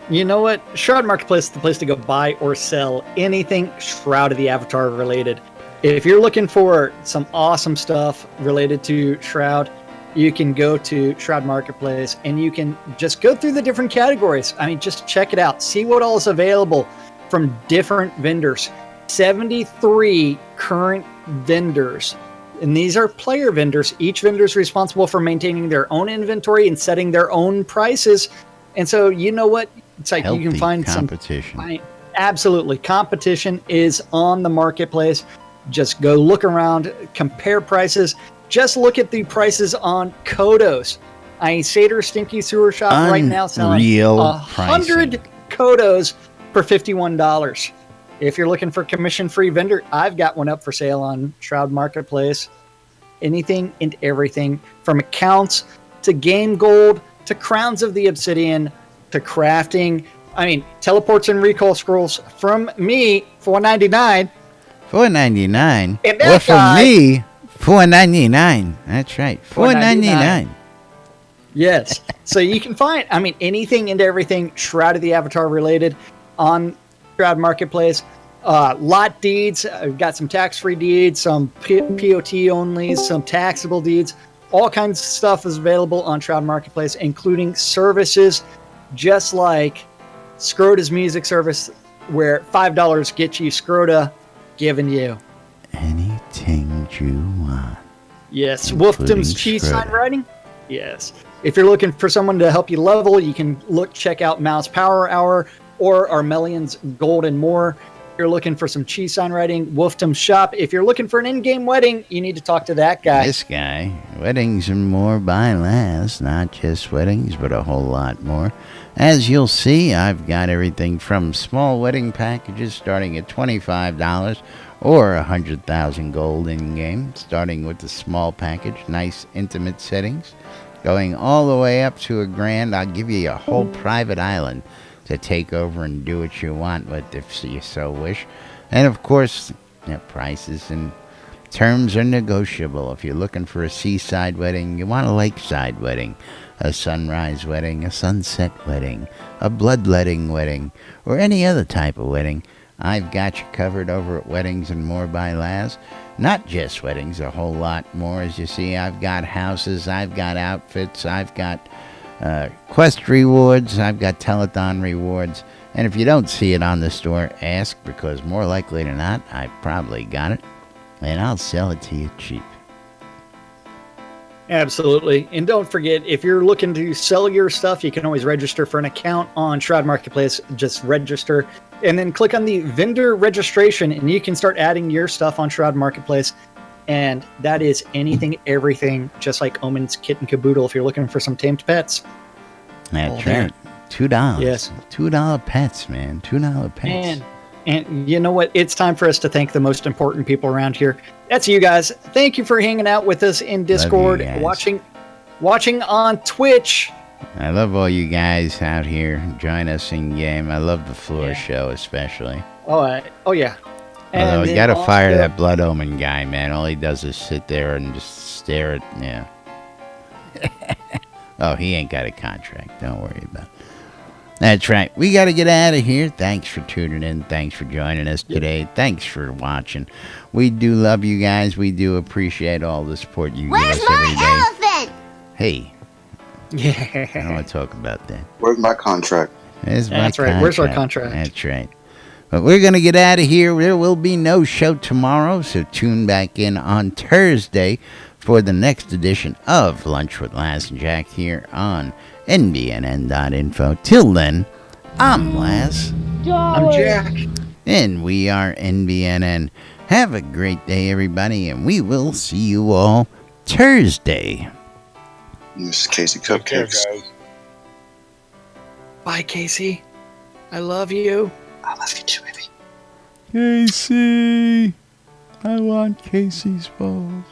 You know what? Shroud Marketplace is the place to go buy or sell anything Shroud of the Avatar related. If you're looking for some awesome stuff related to Shroud, you can go to Shroud Marketplace and you can just go through the different categories. I mean, just check it out. See what all is available from different vendors. 73 current vendors. And these are player vendors. Each vendor is responsible for maintaining their own inventory and setting their own prices. And so, you know what? It's like Healthy you can find competition. Absolutely. Competition is on the marketplace. Just go look around, compare prices. Just look at the prices on Kodos. Seder Stinky Sewer Shop right now selling Unreal 100 Kodos for $51. If you're looking for commission-free vendor, I've got one up for sale on Shroud Marketplace. Anything and everything from accounts to game gold to crowns of the obsidian to crafting I mean, teleports and recall scrolls from me, $4.99. $4.99. And Or that from guy- me, $4.99. That's right, $4.99. Yes. So you can find, I mean, anything and everything Shroud of the Avatar related on Shroud Marketplace. Lot deeds. We've got some tax-free deeds, some POT only, some taxable deeds. All kinds of stuff is available on Shroud Marketplace, including services just like Scrota's music service, where $5 gets you Scrota given you. Anything you want. Yes. Including Wolfdom's cheese sign Scrota. writing. Yes. If you're looking for someone to help you level, you can check out Mouse Power Hour or Armelian's Gold and More. If you're looking for some cheese sign writing, Wolfdom's Shop. If you're looking for an in-game wedding, you need to talk to that guy. This guy, weddings and more by Laz, not just weddings, but a whole lot more. As you'll see, I've got everything from small wedding packages starting at $25 or 100,000 gold in-game, starting with the small package, nice intimate settings, going all the way up to $1,000. I'll give you a whole private island to take over and do what you want with if you so wish. And of course, prices and terms are negotiable. If you're looking for a seaside wedding, you want a lakeside wedding, a sunrise wedding, a sunset wedding, a bloodletting wedding, or any other type of wedding, I've got you covered over at Weddings and More by Laz. Not just weddings, a whole lot more. As you see, I've got houses, I've got outfits, I've got quest rewards, I've got telethon rewards. And if you don't see it on the store, ask, because more likely than not, I probably got it, and I'll sell it to you cheap. Absolutely. And don't forget, if you're looking to sell your stuff, you can always register for an account on Shroud Marketplace. Just register and then click on the vendor registration, and you can start adding your stuff on Shroud Marketplace. And that is anything, everything, just like Omen's Kit and Caboodle if you're looking for some tamed pets. That's right. $2. Yes. $2 pets, man. $2 pets. And you know what? It's time for us to thank the most important people around here. That's you guys. Thank you for hanging out with us in Discord, guys. watching on Twitch. I love all you guys out here. Join us in game. I love the floor show especially. Oh yeah. Although you then gotta also- fire that Blood Omen guy, man. All he does is sit there and just stare at, Oh, he ain't got a contract. Don't worry about it. That's right. We got to get out of here. Thanks for tuning in. Thanks for joining us today. Thanks for watching. We do love you guys. We do appreciate all the support you give us every day. Elephant? Hey, Yeah. I don't want to talk about that. Where's my contract? That's right. Where's our contract? That's right. But we're going to get out of here. There will be no show tomorrow, so tune back in on Thursday for the next edition of Lunch with Laz and Jack here on NBNN.info. Till then, I'm Laz. I'm Jack. And we are NBNN. Have a great day, everybody, and we will see you all Thursday. This is Casey Cupcakes. Bye, Casey. I love you. I love you too, baby. Casey, I want Casey's balls.